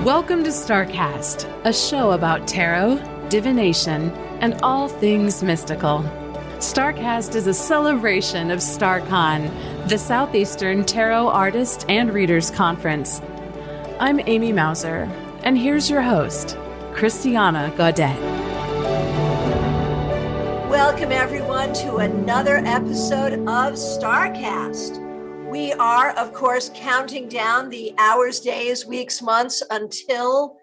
Welcome to StaarCast, a show about tarot, divination, and all things mystical. StaarCast is a celebration of StaarCon, the Southeastern Tarot Artist and Readers Conference. I'm Amy Mauser, and here's your host, Christiana Gaudet. Welcome, everyone, to another episode of StaarCast. We are, of course, counting down the hours, days, weeks, months until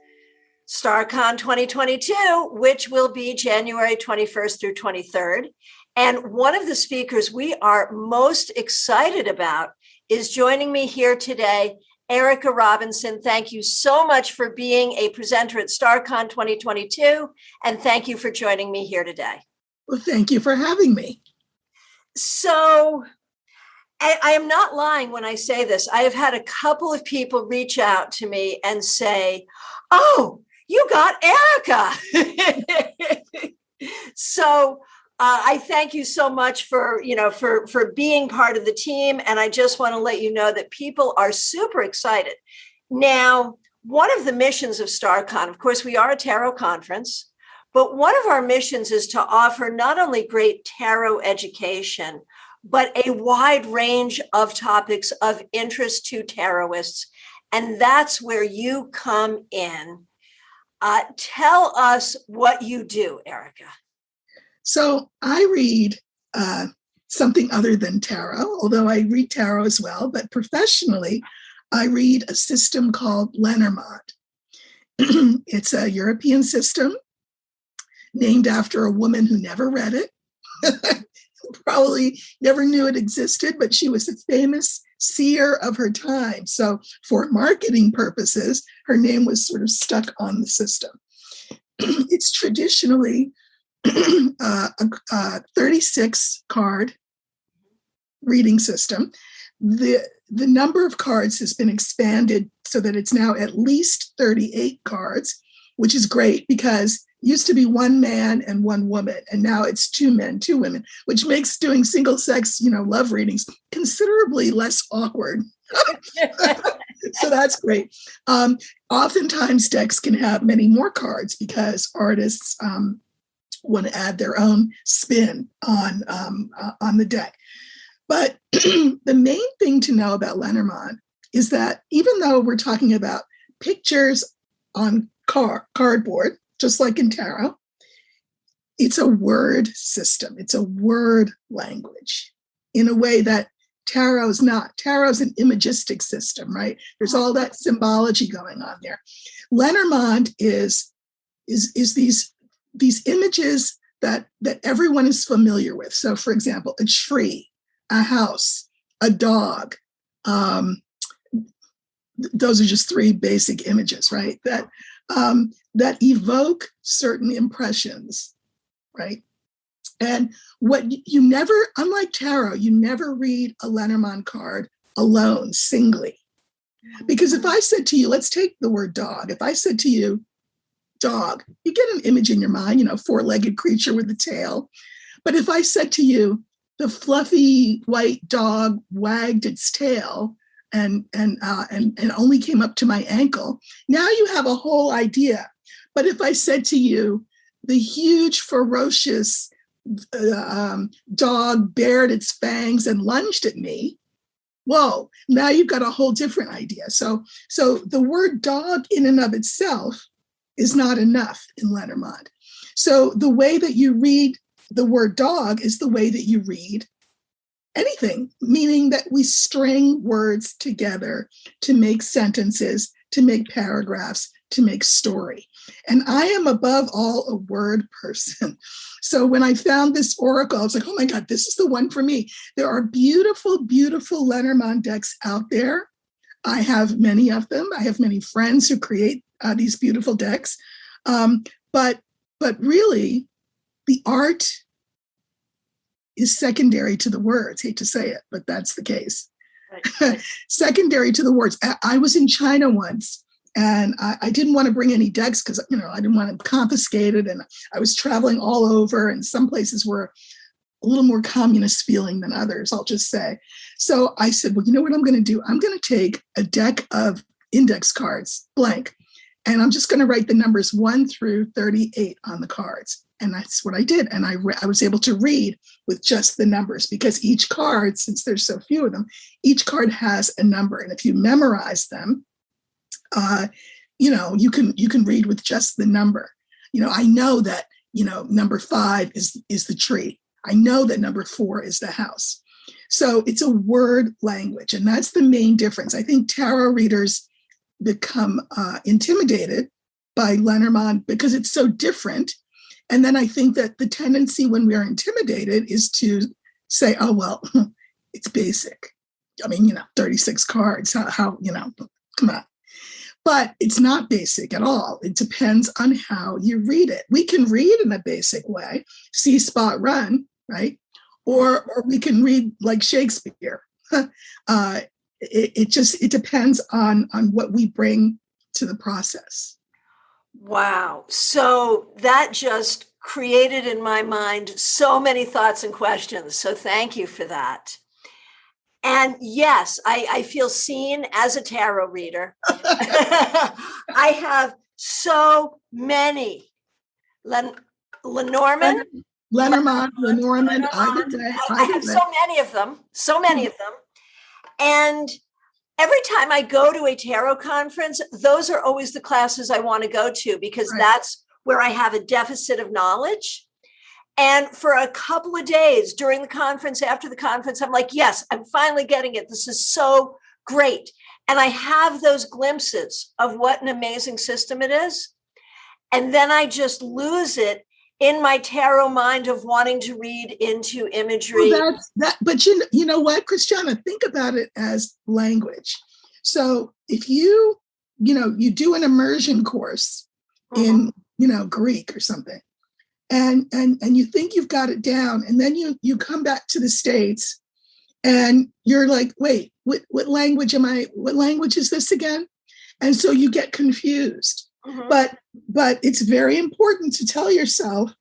StaarCon 2022, which will be January 21st through 23rd. And one of the speakers we are most excited about is joining me here today, Erika Robinson. Thank you so much for being a presenter at StaarCon 2022, and thank you for joining me here today. Well, thank you for having me. So, I am not lying when I say this. I have had a couple of people reach out to me and say, "Oh, you got Erika." So I thank you so much for being part of the team. And I just want to let you know that people are super excited. Now, one of the missions of StaarCon, of course, we are a tarot conference, but one of our missions is to offer not only great tarot education, but a wide range of topics of interest to tarotists. And that's where you come in. Tell us what you do, Erika. So I read something other than tarot, although I read tarot as well, but professionally, I read a system called Lenormand. It's a European system named after a woman who never read it. Probably never knew it existed, but she was a famous seer of her time. So for marketing purposes, her name was sort of stuck on the system. It's traditionally a 36 card reading system. The number of cards has been expanded so that it's now at least 38 cards, which is great because it used to be one man and one woman, and now it's two men, two women, which makes doing single sex, love readings considerably less awkward. So that's great. Oftentimes decks can have many more cards because artists want to add their own spin on the deck. But the main thing to know about Lenormand is that even though we're talking about pictures on cardboard, just like in tarot, it's a word system. It's a word language in a way that tarot is not. Tarot is an imagistic system, right? There's all that symbology going on there. Lenormand is these images that everyone is familiar with. So, for example, a tree, a house, a dog. Those are just three basic images, right? That evoke certain impressions, right? And what you never, unlike tarot, you never read a Lenormand card alone, singly. Because if I said to you, let's take the word dog. If I said to you, dog, you get an image in your mind, four-legged creature with a tail. But if I said to you, the fluffy white dog wagged its tail and only came up to my ankle, now you have a whole idea. But if I said to you, the huge, ferocious dog bared its fangs and lunged at me, whoa, now you've got a whole different idea. So the word dog in and of itself is not enough in Lenormand. So the way that you read the word dog is the way that you read anything, meaning that we string words together to make sentences, to make paragraphs, to make story. And I am above all a word person. So when I found this oracle, I was like, oh my God, this is the one for me. There are beautiful, beautiful Lenormand decks out there. I have many of them. I have many friends who create these beautiful decks. But really, the art is secondary to the words. Hate to say it, but that's the case. Right. Secondary to the words. I was in China once, and I didn't want to bring any decks because I didn't want them confiscated, and I was traveling all over, and some places were a little more communist feeling than others, I'll just say. So I said, well, you know what I'm going to do? I'm going to take a deck of index cards, blank, And I'm just going to write the numbers 1 through 38 on the cards. And that's what I did. And I was able to read with just the numbers, because each card, since there's so few of them, each card has a number. And if you memorize them, you can read with just the number. I know that, number 5 is the tree. I know that number 4 is the house. So it's a word language. And that's the main difference. I think tarot readers become intimidated by Lenormand because it's so different. And then I think that the tendency when we are intimidated is to say, oh, well, it's basic. 36 cards, how come on. But it's not basic at all. It depends on how you read it. We can read in a basic way, see, spot, run, right? Or we can read like Shakespeare. It depends on what we bring to the process. Wow. So that just created in my mind so many thoughts and questions. So thank you for that. And yes, I feel seen as a tarot reader. I have so many. Lenormand, either day. I have so many of them. And every time I go to a tarot conference, those are always the classes I want to go to, because that's where I have a deficit of knowledge. And for a couple of days during the conference, after the conference, I'm like, yes, I'm finally getting it. This is so great. And I have those glimpses of what an amazing system it is. And then I just lose it in my tarot mind of wanting to read into imagery. Well, that's that. But you know what, Christiana, think about it as language. So if you do an immersion course in, Greek or something, and you think you've got it down, and then you come back to the States and you're like, wait, what language is this again? And so you get confused. Mm-hmm. But it's very important to tell yourself,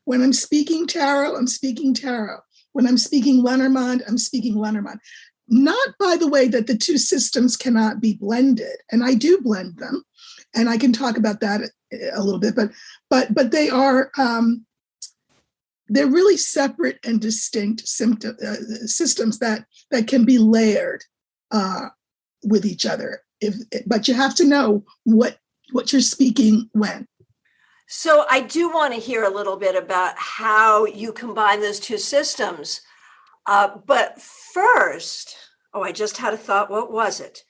when I'm speaking tarot, I'm speaking tarot. When I'm speaking Lenormand, I'm speaking Lenormand. Not, by the way, that the two systems cannot be blended. And I do blend them. And I can talk about that a little bit, but they are, they're really separate and distinct systems that can be layered with each other. But you have to know what you're speaking when. So I do want to hear a little bit about how you combine those two systems. But first, I just had a thought. What was it?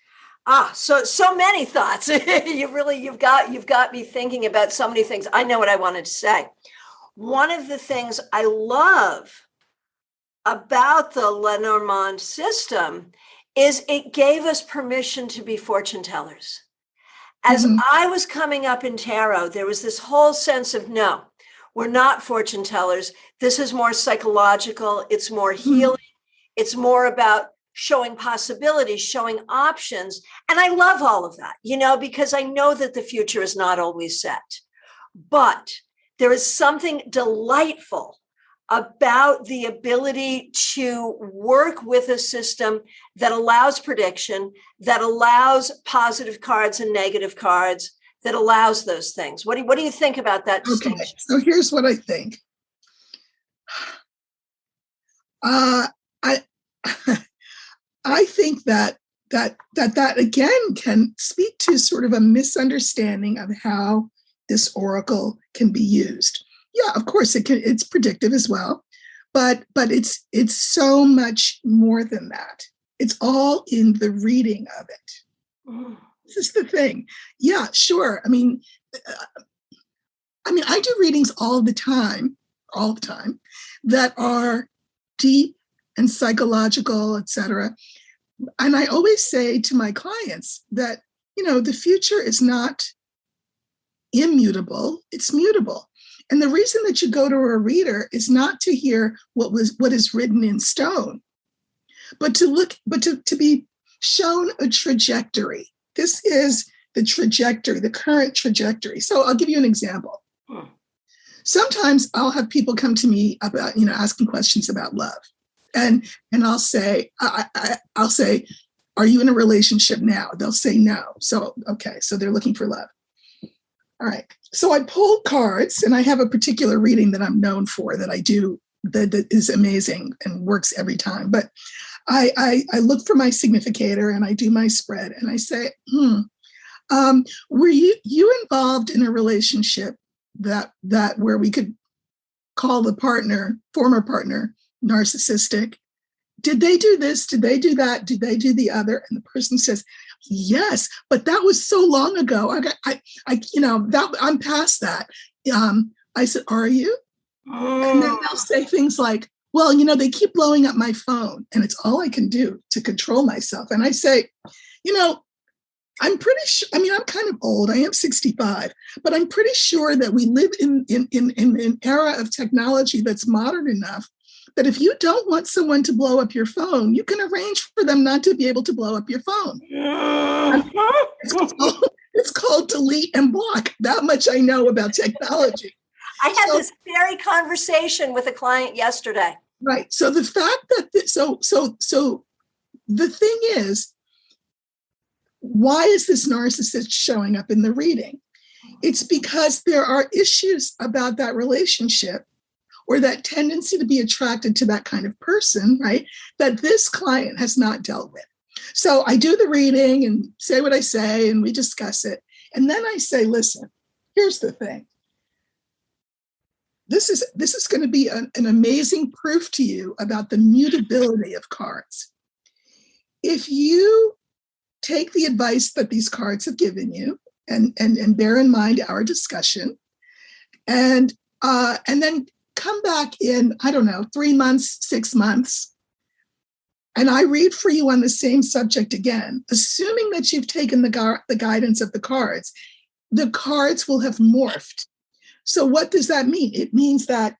So many thoughts. You've got me thinking about so many things. I know what I wanted to say. One of the things I love about the Lenormand system is it gave us permission to be fortune tellers. As I was coming up in tarot, there was this whole sense of, no, we're not fortune tellers. This is more psychological. It's more healing. It's more about showing possibilities, showing options. And I love all of that, because I know that the future is not always set. But there is something delightful about the ability to work with a system that allows prediction, that allows positive cards and negative cards, that allows those things. What do you think about that distinction? Okay, so here's what I think. I think that again can speak to sort of a misunderstanding of how this oracle can be used. Yeah, of course it's predictive as well, but it's so much more than that. It's all in the reading of it. This is the thing. Yeah, sure. I mean, I do readings all the time that are deep and psychological, etc. And I always say to my clients that, the future is not immutable, it's mutable. And the reason that you go to a reader is not to hear what is written in stone, but to be shown a trajectory. This is the trajectory, the current trajectory. So I'll give you an example. Sometimes I'll have people come to me about, asking questions about love. And I'll say, are you in a relationship now? They'll say no. So, okay. So they're looking for love. All right. So I pulled cards, and I have a particular reading that I'm known for that I do that is amazing and works every time. But I look for my significator and I do my spread and I say, were you involved in a relationship that where we could call the former partner, narcissistic? Did they do this? Did they do that? Did they do the other? And the person says, yes, but that was so long ago. I'm past that. I said, are you? And then they'll say things like, well, they keep blowing up my phone and it's all I can do to control myself. And I say, I'm pretty sure, I'm kind of old. I am 65, but I'm pretty sure that we live in an era of technology that's modern enough that if you don't want someone to blow up your phone, you can arrange for them not to be able to blow up your phone. It's called delete and block. That much I know about technology. I had this very conversation with a client yesterday. Right. So the fact that so the thing is, why is this narcissist showing up in the reading? It's because there are issues about that relationship or that tendency to be attracted to that kind of person, right, that this client has not dealt with. So I do the reading and say what I say, and we discuss it. And then I say, listen, here's the thing. This is going to be an amazing proof to you about the mutability of cards. If you take the advice that these cards have given you and bear in mind our discussion, and then come back in, 3 months, 6 months, and I read for you on the same subject again, assuming that you've taken the guidance of the cards will have morphed. So what does that mean? It means that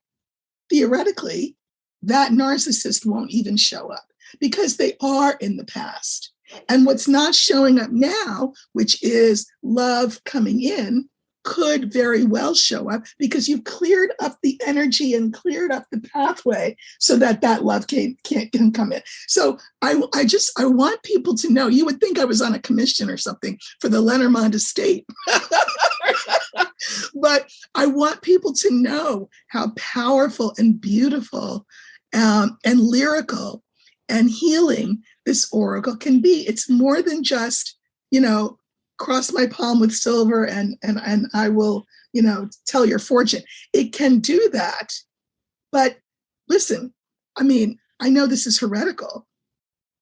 theoretically, that narcissist won't even show up because they are in the past. And what's not showing up now, which is love coming in, could very well show up because you've cleared up the energy and cleared up the pathway so that love can come in. So I want people to know, you would think I was on a commission or something for the Lenormand estate. But I want people to know how powerful and beautiful and lyrical and healing this oracle can be. It's more than just, cross my palm with silver and I will, tell your fortune. It can do that. But listen, I know this is heretical,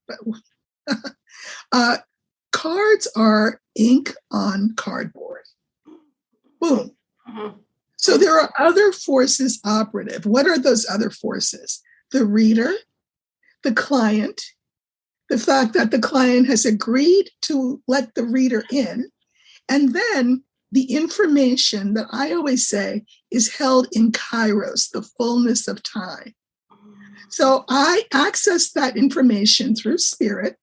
but cards are ink on cardboard. Boom. Mm-hmm. So there are other forces operative. What are those other forces? The reader, the client, the fact that the client has agreed to let the reader in, and then the information that I always say is held in kairos, the fullness of time. So I access that information through spirit,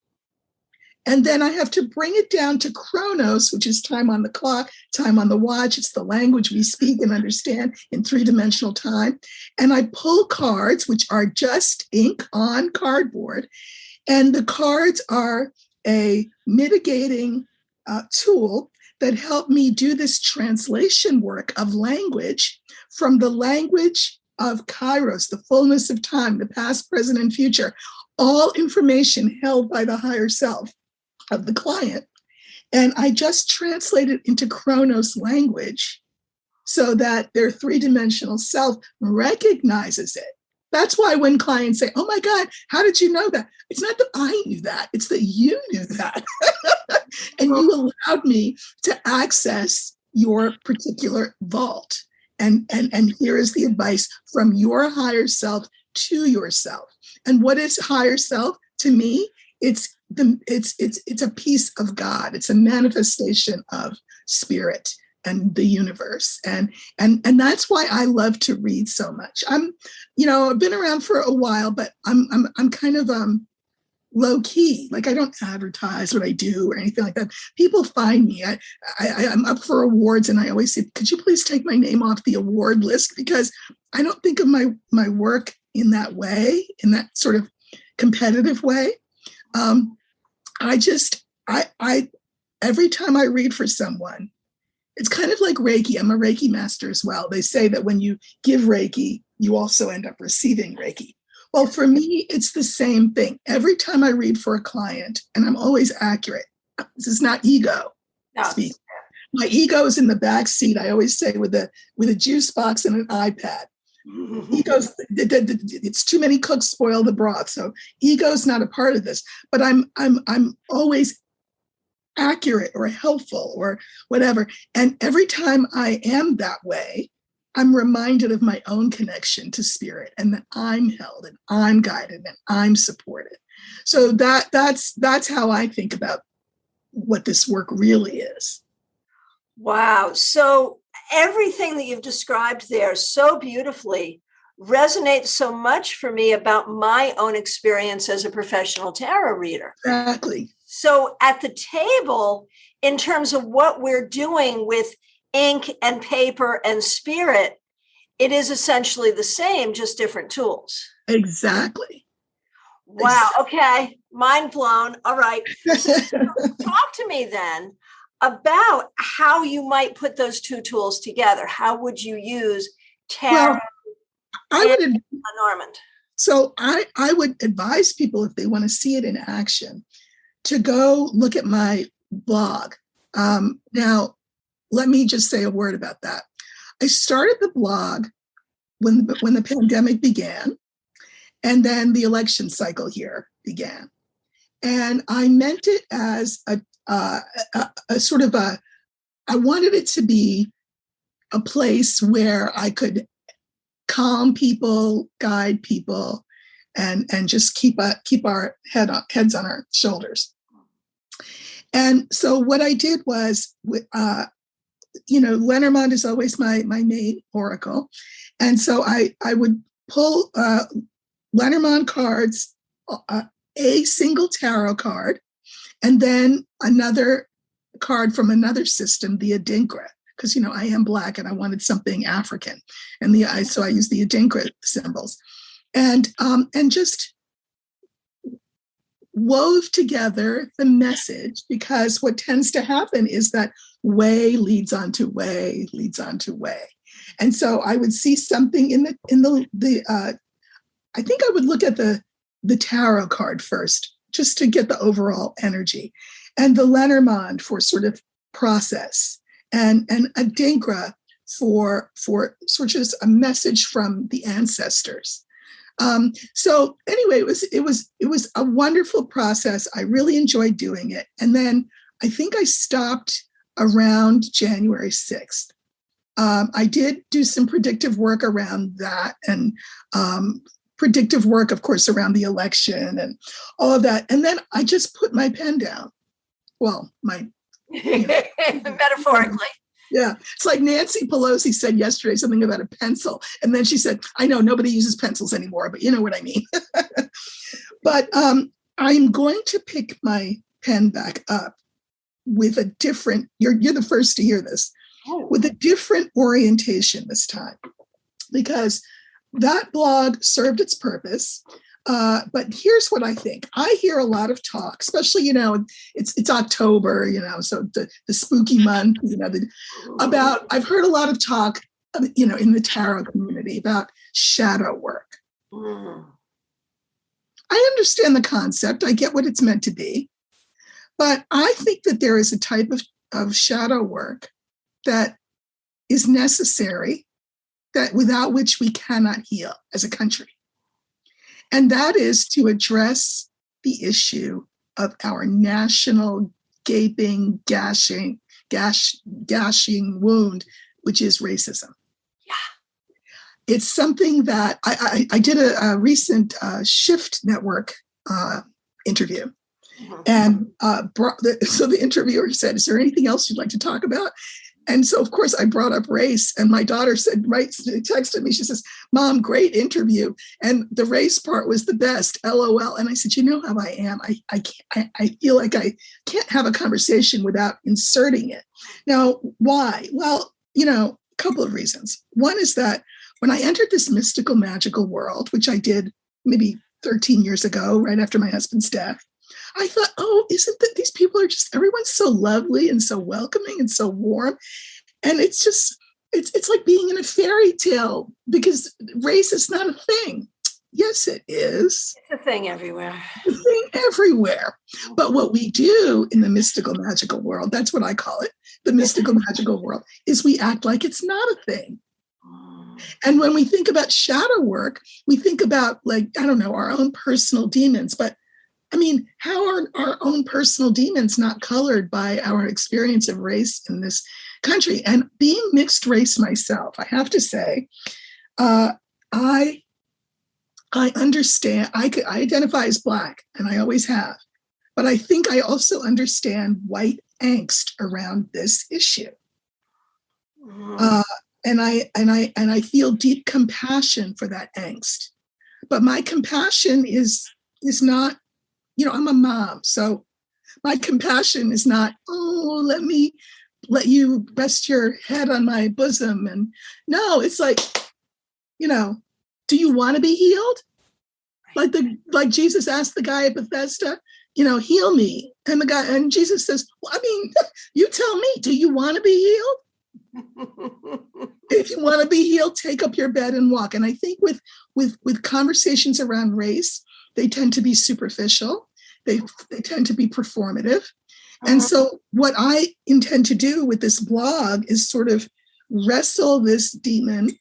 and then I have to bring it down to chronos, which is time on the clock, time on the watch. It's the language we speak and understand in three-dimensional time. And I pull cards, which are just ink on cardboard. And the cards are a mitigating tool that help me do this translation work of language from the language of kairos, the fullness of time, the past, present, and future, all information held by the higher self of the client. And I just translate it into chronos language so that their three-dimensional self recognizes it. That's why when clients say, oh my God, how did you know that? It's not that I knew that, it's that you knew that. And you allowed me to access your particular vault. And here is the advice from your higher self to yourself. And what is higher self to me? It's a piece of God. It's a manifestation of spirit and the universe. And that's why I love to read so much. I've been around for a while, but I'm kind of low key. Like I don't advertise what I do or anything like that. People find me. I'm up for awards, and I always say, could you please take my name off the award list? Because I don't think of my work in that way, in that sort of competitive way. I every time I read for someone, It's kind of like Reiki. I'm a Reiki master as well. They say that when you give Reiki, you also end up receiving Reiki. Well, for me, it's the same thing. Every time I read for a client, and I'm always accurate, this is not ego speak. My ego is in the back seat. I always say with a juice box and an iPad. Ego's, it's too many cooks spoil the broth. So ego's not a part of this. But I'm always accurate or helpful or whatever. And every time I am that way, I'm reminded of my own connection to spirit and that I'm held and I'm guided and I'm supported. So that's how I think about what this work really is. Wow. So everything that you've described there so beautifully resonates so much for me about my own experience as a professional tarot reader. Exactly. So at the table, in terms of what we're doing with ink and paper and spirit, it is essentially the same, just different tools. Exactly. Wow. Okay. Mind blown. All right. So talk to me then about how you might put those two tools together. How would you use tarot and Lenormand? So I would advise people, if they want to see it in action, to go look at my blog. Now, let me just say a word about that. I started the blog when the pandemic began, and then the election cycle here began. And I meant it as a sort of I wanted it to be a place where I could calm people, guide people, and just keep our heads on our shoulders. And so what I did was, Lenormand is always my main oracle. And so I would pull Lenormand cards, a single tarot card, and then another card from another system, the Adinkra, because I am Black and I wanted something African, and so I used the Adinkra symbols, and just wove together the message, because what tends to happen is that way leads on to way leads on to way. And so I would see something in the I think I would look at the tarot card first, just to get the overall energy, and the Lenormand for sort of process, and Adinkra for sort of just a message from the ancestors. So anyway, it was a wonderful process. I really enjoyed doing it. And then I think I stopped around January 6th. I did do some predictive work around that, and predictive work, of course, around the election and all of that. And then I just put my pen down. Well, metaphorically. Yeah. It's like Nancy Pelosi said yesterday, something about a pencil. And then she said, I know nobody uses pencils anymore, but you know what I mean. But I'm going to pick my pen back up with a different, you're the first to hear this, with a different orientation this time, because that blog served its purpose. But here's what I think. I hear a lot of talk, especially, it's October, so the spooky month, about, I've heard a lot of talk, in the tarot community about shadow work. I understand the concept. I get what it's meant to be. But I think that there is a type of shadow work that is necessary, that without which we cannot heal as a country. And that is to address the issue of our national gaping, gashing wound, which is racism. Yeah. It's something that I did a recent Shift Network interview. And so the interviewer said, is there anything else you'd like to talk about? And so, of course, I brought up race, and my daughter texted me. She says, Mom, great interview. And the race part was the best, LOL. And I said, you know how I am. I feel like I can't have a conversation without inserting it. Now, why? Well, a couple of reasons. One is that when I entered this mystical, magical world, which I did maybe 13 years ago, right after my husband's death, I thought, isn't that these people are just, everyone's so lovely and so welcoming and so warm. And it's like being in a fairy tale, because race is not a thing. Yes, it is. It's a thing everywhere. It's a thing everywhere. But what we do in the mystical magical world, that's what I call it, the mystical magical world, is we act like it's not a thing. And when we think about shadow work, we think about, like, I don't know, our own personal demons. But I mean, how are our own personal demons not colored by our experience of race in this country? And being mixed race myself, I have to say, I understand, I identify as Black, and I always have, but I think I also understand white angst around this issue. And I feel deep compassion for that angst. But my compassion is not, I'm a mom, so my compassion is not, oh, let me let you rest your head on my bosom. And no, it's like, do you want to be healed? Like Jesus asked the guy at Bethesda, heal me. And Jesus says, well, I mean, you tell me, do you want to be healed? If you want to be healed, take up your bed and walk. And I think with conversations around race, they tend to be superficial. They tend to be performative. And so what I intend to do with this blog is sort of wrestle this demon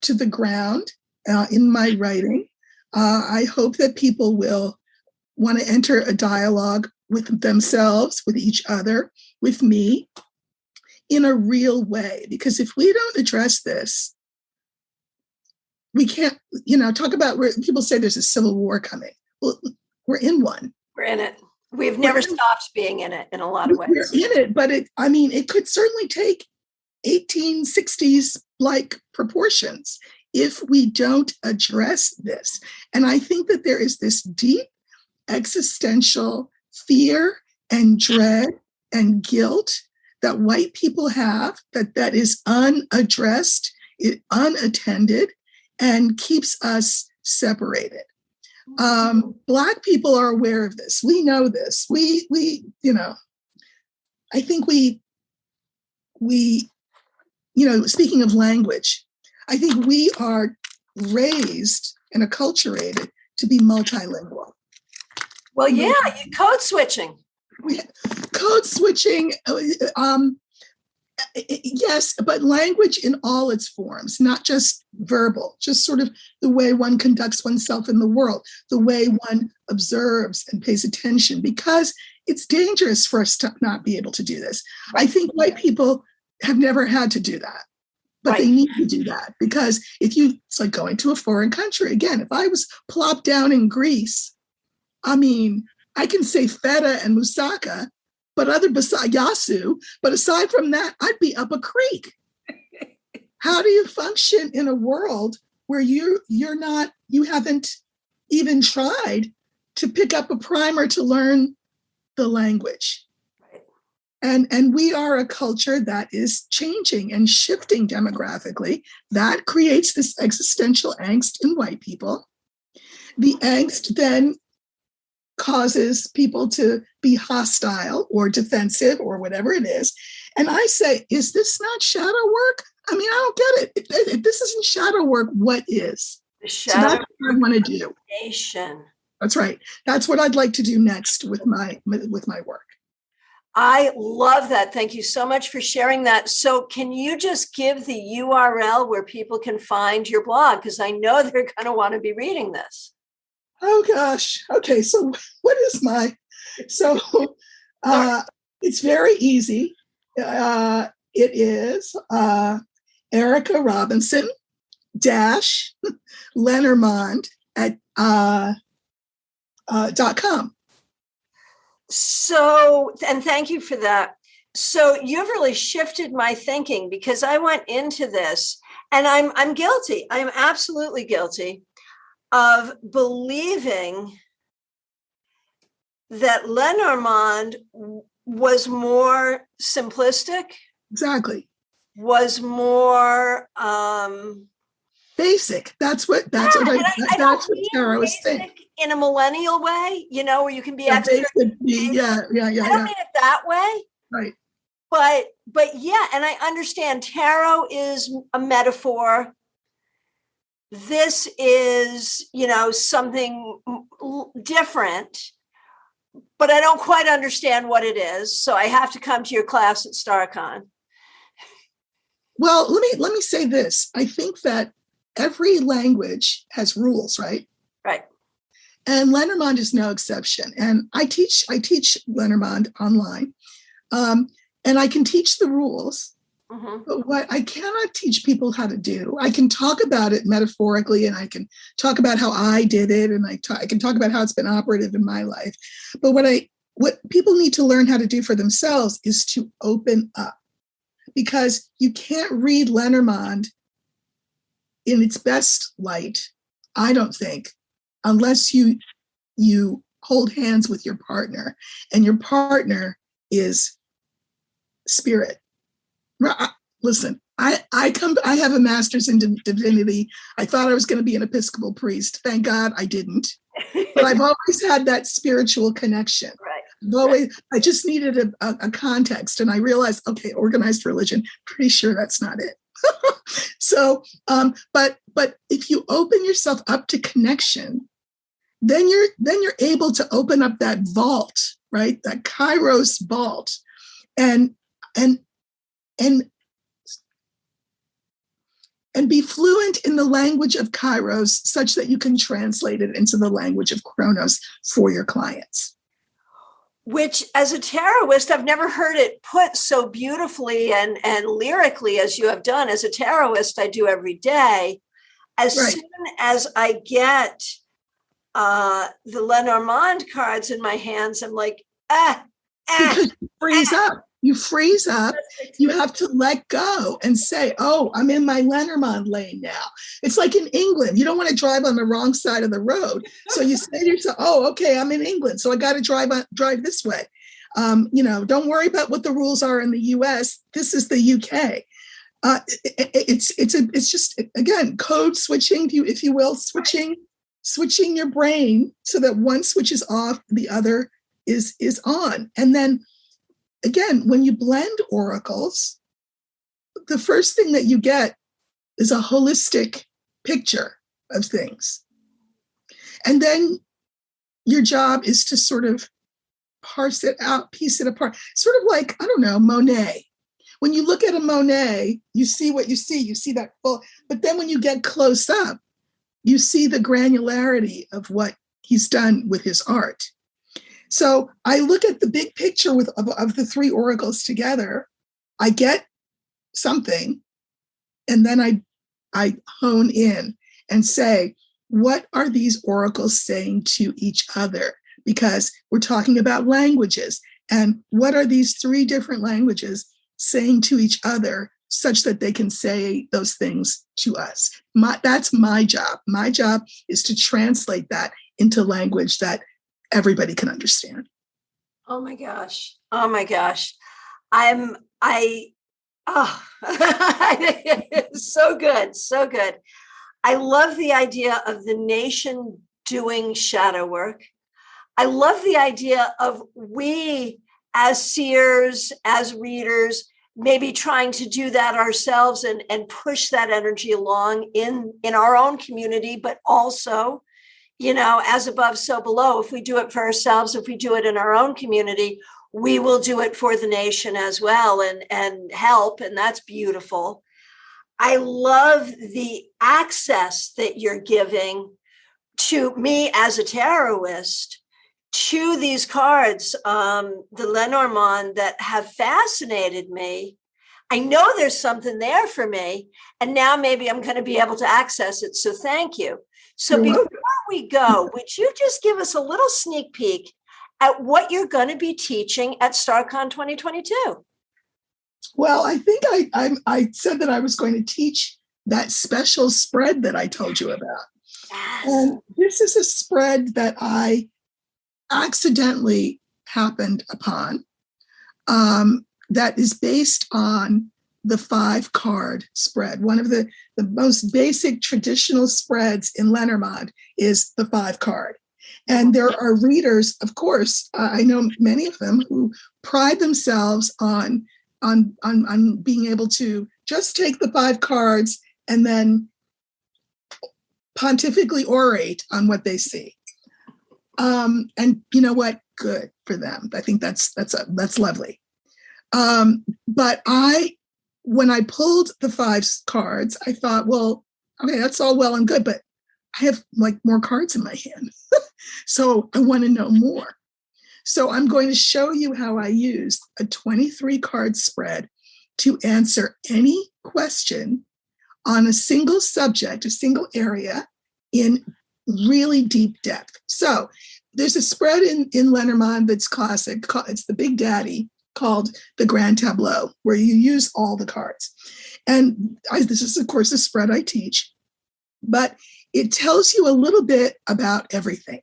to the ground in my writing. I hope that people will want to enter a dialogue with themselves, with each other, with me, in a real way. Because if we don't address this, we can't, talk about where people say there's a civil war coming. Well, we're in one. We're in it. We've never stopped being in it in a lot of ways. We're in it, but it could certainly take 1860s like proportions if we don't address this. And I think that there is this deep existential fear and dread and guilt that white people have that is unaddressed, unattended, and keeps us separated. Black people are aware of this. We know this. We I think we speaking of language, I think we are raised and acculturated to be multilingual. Well, yeah, code switching. Code switching, yes, but language in all its forms, not just verbal, just sort of the way one conducts oneself in the world, the way one observes and pays attention, because it's dangerous for us to not be able to do this. I think white people have never had to do that, but they need to do that, because it's like going to a foreign country. Again, if I was plopped down in Greece, I can say feta and moussaka, but yasu. But aside from that, I'd be up a creek. How do you function in a world where you haven't even tried to pick up a primer to learn the language? And we are a culture that is changing and shifting demographically. That creates this existential angst in white people. The angst then causes people to be hostile or defensive or whatever it is. And I say, is this not shadow work? I don't get it. If this isn't shadow work, what is? So that's what I want to do. That's right. That's what I'd like to do next with my work. I love that. Thank you so much for sharing that. So can you just give the URL where people can find your blog? Because I know they're going to want to be reading this. Oh, gosh. Okay. So what is it's very easy. It is Erika Robinson Lenormand at .com. So, and thank you for that. So you've really shifted my thinking, because I went into this and I'm guilty. I am absolutely guilty of believing that Lenormand was more simplistic. Exactly. Was more basic. That's what Tara was saying. In a millennial way, where you can be extra. Yeah. I don't mean it that way. Right. but yeah, and I understand tarot is a metaphor. This is, something different, but I don't quite understand what it is. So I have to come to your class at StaarCon. Well, let me say this. I think that every language has rules, right? Right. And Lenormand is no exception. And I teach Lenormand online. And I can teach the rules, but what I cannot teach people how to do, I can talk about it metaphorically, and I can talk about how I did it, and I can talk about how it's been operative in my life. But what people need to learn how to do for themselves is to open up, because you can't read Lenormand in its best light, I don't think, unless you hold hands with your partner, and your partner is spirit. Listen, I have a master's in divinity. I thought I was going to be an Episcopal priest. Thank God I didn't. But I've always had that spiritual connection. Right. I just needed a context, and I realized, okay, organized religion, pretty sure that's not it. So, but if you open yourself up to connection, then you're able to open up that vault, right? That Kairos vault, and be fluent in the language of Kairos, such that you can translate it into the language of Chronos for your clients. Which, as a tarotist, I've never heard it put so beautifully and lyrically as you have done. As a tarotist, I do every day. As soon as I get the Lenormand cards in my hands, I'm like, because you freeze up. You freeze up. You have to let go and say, oh, I'm in my Lenormand lane now. It's like in England. You don't want to drive on the wrong side of the road. So you say to yourself, oh, okay, I'm in England, so I got to drive this way. Don't worry about what the rules are in the US. This is the UK. It's just, again, code switching, if you will, switching your brain so that one switch is off, the other is on. And then again, when you blend oracles, the first thing that you get is a holistic picture of things. And then your job is to sort of parse it out, piece it apart. Sort of like, I don't know, Monet. When you look at a Monet, you see what you see that full, but then when you get close up, you see the granularity of what he's done with his art. So I look at the big picture of the three oracles together. I get something, and then I hone in and say, what are these oracles saying to each other? Because we're talking about languages, and what are these three different languages saying to each other such that they can say those things to us? That's my job. My job is to translate that into language that everybody can understand. Oh my gosh. So good. So good. I love the idea of the nation doing shadow work. I love the idea of we as seers, as readers, maybe trying to do that ourselves and push that energy along in our own community, but also, as above, so below. If we do it for ourselves, if we do it in our own community, we will do it for the nation as well and help. And that's beautiful. I love the access that you're giving to me as a tarotist to these cards, the Lenormand, that have fascinated me. I know there's something there for me, and now maybe I'm going to be able to access it. So thank you. So before we go, would you just give us a little sneak peek at what you're going to be teaching at StaarCon 2022? Well, I think I said that I was going to teach that special spread that I told you about. Yes. And this is a spread that I accidentally happened upon, that is based on the 5-card spread. One of the most basic traditional spreads in Lenormand is the 5-card. And there are readers, of course, I know many of them, who pride themselves on on being able to just take the 5 cards and then pontifically orate on what they see. And you know what? Good for them. I think that's lovely. But when I pulled the 5 cards, I thought, well, okay, that's all well and good, but I have like more cards in my hand. So I want to know more. So I'm going to show you how I used a 23 card spread to answer any question on a single subject, a single area in really deep depth. So there's a spread in Lenormand that's classic. It's the Big Daddy, called the Grand Tableau, where you use all the cards. And this is, of course, a spread I teach, but it tells you a little bit about everything.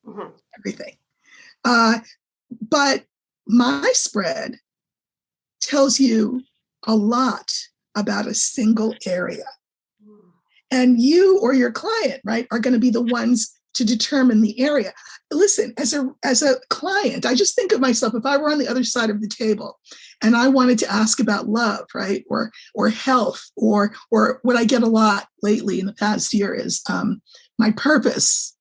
Mm-hmm. Everything. But my spread tells you a lot about a single area. And you or your client, right, are going to be the ones to determine the area. Listen, as a client, I just think of myself, if I were on the other side of the table and I wanted to ask about love, right, or health, or what I get a lot lately in the past year is my purpose.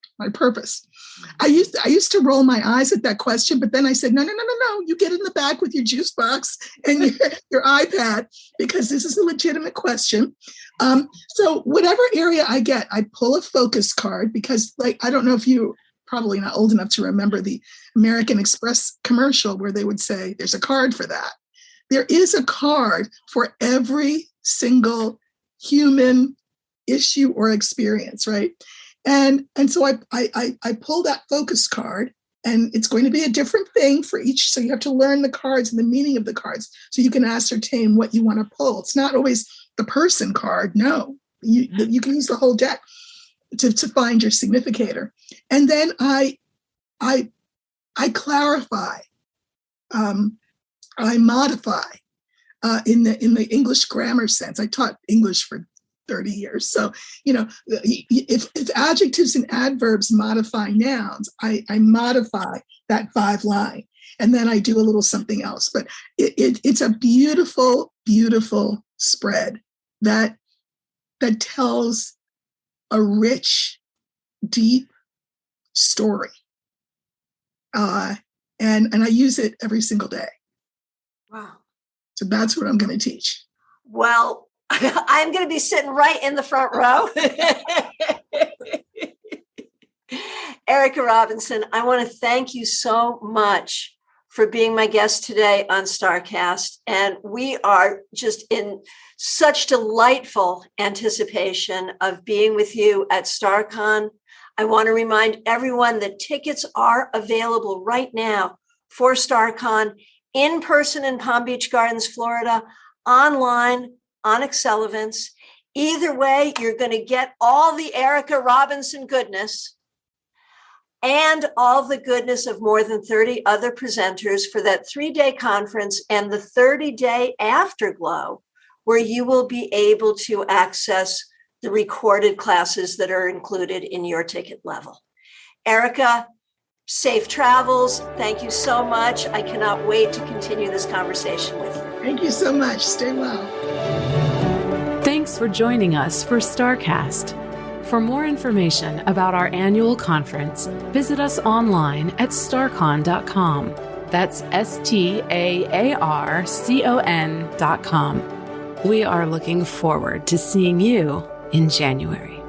I used to roll my eyes at that question, but then I said, no, you get in the back with your juice box and your iPad, because this is a legitimate question. So whatever area I get, I pull a focus card, because I don't know if you probably not old enough to remember the American Express commercial where they would say, there's a card for that. There is a card for every single human issue or experience, right? And so I pull that focus card, and it's going to be a different thing for each. So you have to learn the cards and the meaning of the cards so you can ascertain what you want to pull. It's not always the person card. No, you can use the whole deck to find your significator. And then I clarify, I modify in the English grammar sense. I taught English for 30 years. So, if adjectives and adverbs modify nouns, I modify that 5 line, and then I do a little something else. But it's a beautiful, beautiful spread that tells a rich, deep story. And I use it every single day. Wow. So that's what I'm going to teach. Well, I'm going to be sitting right in the front row. Erika Robinson, I want to thank you so much for being my guest today on StaarCast. And we are just in such delightful anticipation of being with you at StaarCon. I want to remind everyone that tickets are available right now for StaarCon, in person in Palm Beach Gardens, Florida, online on Excel events. Either way, you're going to get all the Erika Robinson goodness and all the goodness of more than 30 other presenters for that 3-day conference and the 30-day afterglow, where you will be able to access the recorded classes that are included in your ticket level. Erika, safe travels. Thank you so much. I cannot wait to continue this conversation with you. Thank you so much. Stay well. Thanks for joining us for StaarCast. For more information about our annual conference, visit us online at StaarCon.com. That's StaarCon.com. We are looking forward to seeing you in January.